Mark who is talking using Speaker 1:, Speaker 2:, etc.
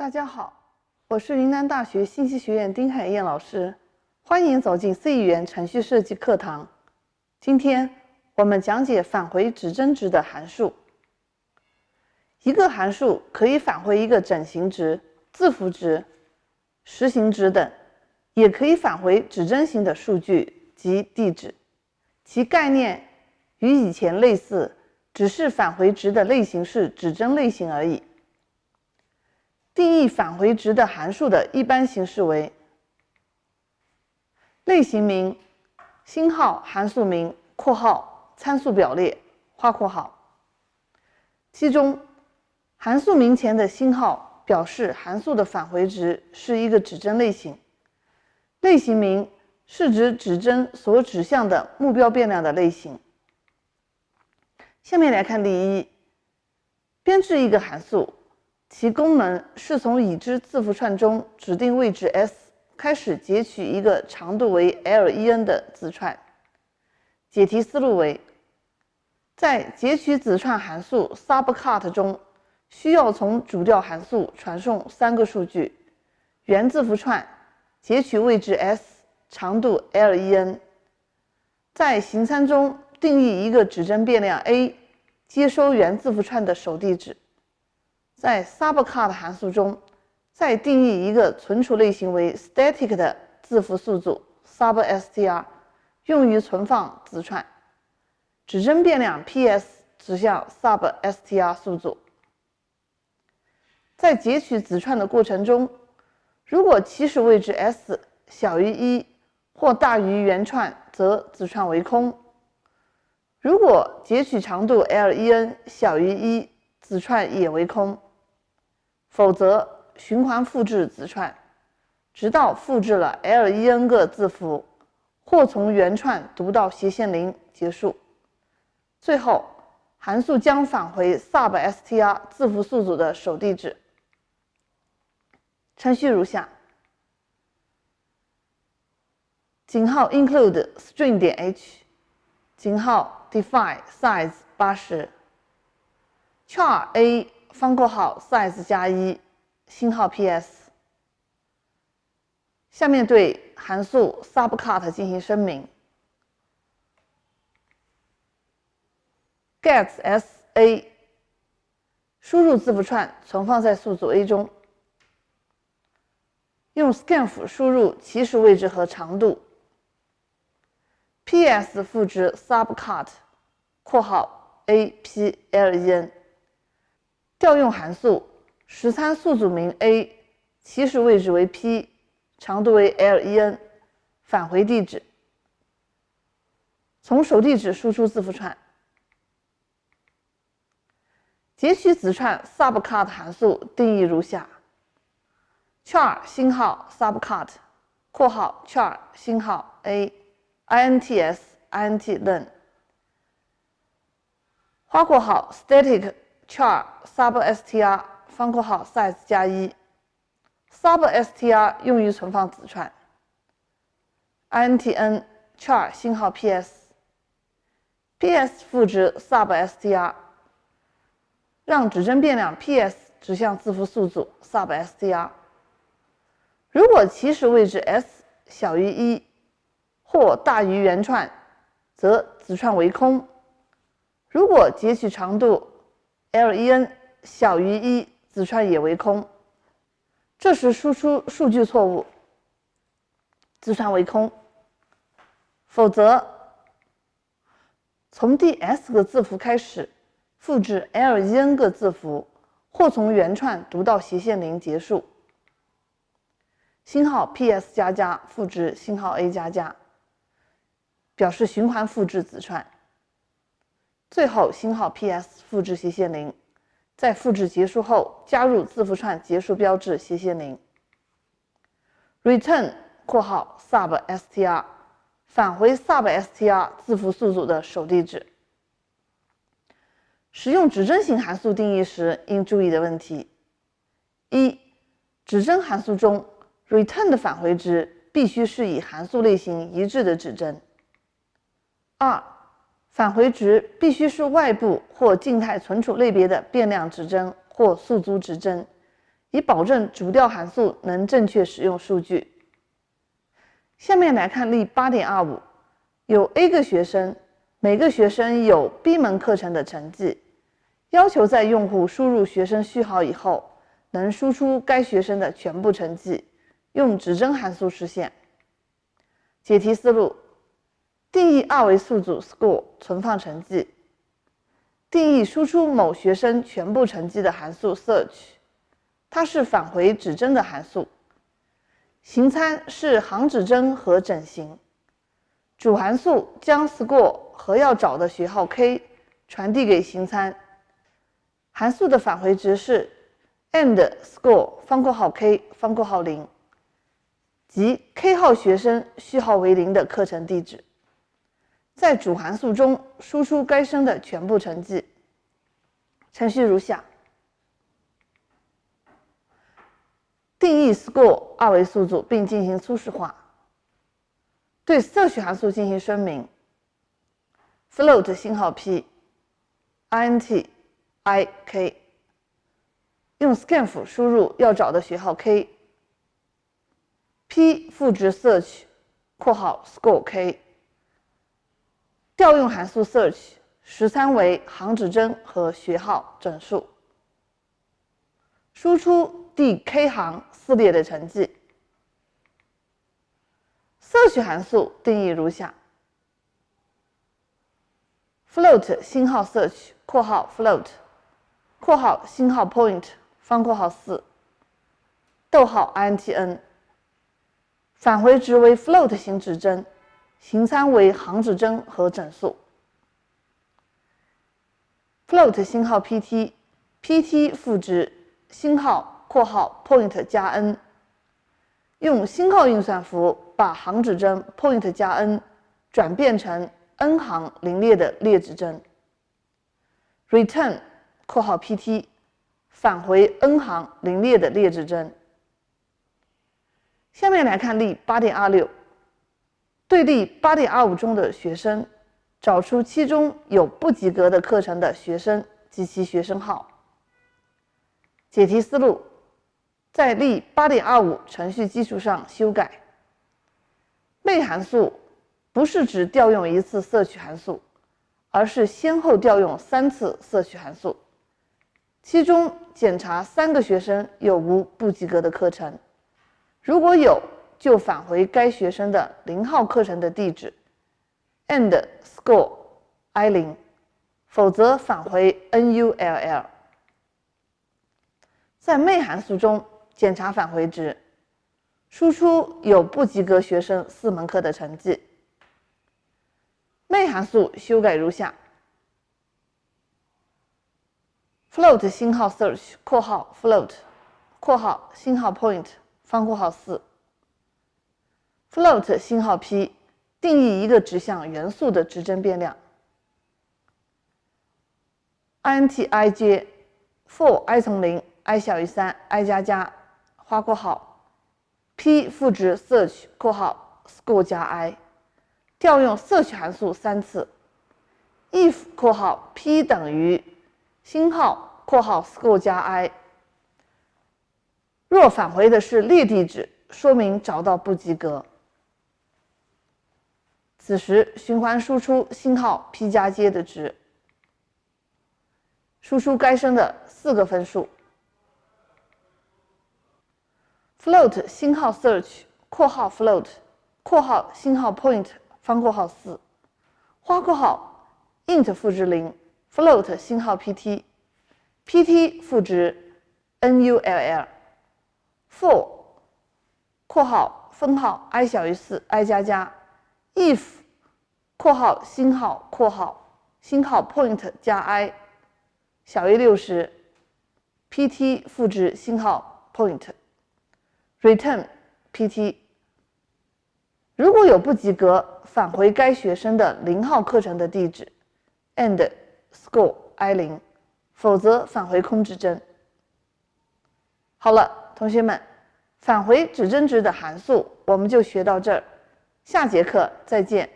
Speaker 1: 大家好，我是云南大学信息学院丁海燕老师，欢迎走进 C 语言程序设计课堂。今天我们讲解返回指针值的函数。一个函数可以返回一个整形值、字符值、实行值等，也可以返回指针型的数据及地址，其概念与以前类似，只是返回值的类型是指针类型而已。定义返回值的函数的一般形式为类型名、星号函数名（括号参数表列）花括号。其中，函数名前的星号表示函数的返回值是一个指针类型，类型名是指指针所指向的目标变量的类型。下面来看例一，编制一个函数。其功能是从已知字符串中指定位置 S 开始截取一个长度为 len 的子串。解题思路为：在截取子串函数 subcut 中，需要从主调函数传送3个数据：原字符串、截取位置 S、长度 len。在行参中定义一个指针变量 a， 接收原字符串的首地址。在 subcut 函数中，再定义一个存储类型为 static 的字符宿主 substr， 用于存放子串。指针变量 ps 指向 substr 宿主。在截取子串的过程中，如果起始位置 s 小于1或大于原串，则子串为空；如果截取长度 len 小于1，子串也为空。否则，循环复制子串，直到复制了 len 个字符，或从原串读到斜线0结束。最后，函数将返回 substr 字符宿主的首地址。程序如下：井号 include string 点 h， 井号 define size 80， char a方括号 size 加1，星号 ps。下面对函数 subcut 进行声明。gets s a， 输入字符串存放在宿主 a 中，用 scanf 输入起始位置和长度。ps 赋值 subcut 括号 a p len。调用函数实参宿主名 a， 起始位置为 p， 长度为 len， 返回地址。从首地址输出字符串。截取子串 subcut 函数定义如下： char 星号 subcut 括号 char 星号 a ints int_len 花括号 static char substr 方括号 size 加1 substr 用于存放子串 intn char 星号 ps ps 赋值 substr 让指针变量 ps 指向字符宿主 substr。 如果起始位置 s 小于1或大于原串，则子串为空；如果截取长度len 小于1，子串也为空。这时输出数据错误，子串为空。否则，从第 s 个字符开始，复制 len 个字符，或从原串读到斜线0结束。星号 ps 加加复制星号 a 加加，表示循环复制子串。最后星号 ps 复制斜线0，在复制结束后加入字符串结束标志斜线0。return 括号 substr 返回 substr 字符宿主的首地址。使用指针型函数定义时应注意的问题：一、指针函数中 return 的返回值必须是与函数类型一致的指针。二、返回值必须是外部或静态存储类别的变量指针或宿主指针，以保证主调函数能正确使用数据。下面来看例 8.25， 有 A 个学生，每个学生有 B 门课程的成绩，要求在用户输入学生序号以后，能输出该学生的全部成绩，用指针函数实现。解题思路：定义二维数组 score 存放成绩，定义输出某学生全部成绩的函数 search， 它是返回指针的函数。形参是行指针和整形。主函数将 score 和要找的学号 k 传递给形参。函数的返回值是 and score 方括号 k 方括号0，即 k 号学生序号为0的课程地址。在主函数中输出该生的全部成绩。程序如下：定义 score 二维数组并进行初始化，对 search 函数进行声明 float 星号 p int I k， 用 scanf 输入要找的学号 k， p 赋值 search 括号 score k， 调用函数 search， 实参为行指针和学号整数，输出第 k 行4列的成绩。search 函数定义如下 ：float 星号 search 括号 float 括号星号 point 方括号4逗号 intn， 返回值为 float 型指针，形参为行指针和整数。float 星号 pt 赋值星号括号 point 加 n， 用星号运算符把行指针 point 加 n 转变成 n 行0列的列指针。return 括号 pt 返回 n 行0列的列指针。下面来看例 8.26， 对例 8.25 中的学生，找出其中有不及格的课程的学生及其学生号。解题思路：在例 8.25 程序基础上修改。make 函数不是指调用一次search函数，而是先后调用3次search函数，其中检查3个学生有无不及格的课程，如果有，就返回该学生的0号课程的地址 and score i0， 否则返回 null。在 make 函数中检查返回值，输出有不及格学生4门课的成绩。make 函数修改如下 ：float 星号 search 括号 float 括号星号 point 方括号4 float 星号 p 定义一个指向元素的指针变量 int ij for i 从0 i 小于3 i 加加花括号 p 赋值 search 括号 score 加 i， 调用 search 函数3次 if 括号 p 等于星号括号 score 加 i， 若返回的是列地址，说明找到不及格。此时循环输出星号 p 加 j 的值，输出该生的4个分数。float 星号 search 括号 float 括号星号 point 方括号4花括号 int 赋值0 float 星号 pt 赋值 null for 括号分号 i 小于4 i 加加 if 括号星号括号星号 point 加 i 小于60 pt 赋值星号 point return pt， 如果有不及格，返回该学生的0号课程的地址 and score i0， 否则返回空指针。好了，同学们，返回指针值的函数我们就学到这儿，下节课再见。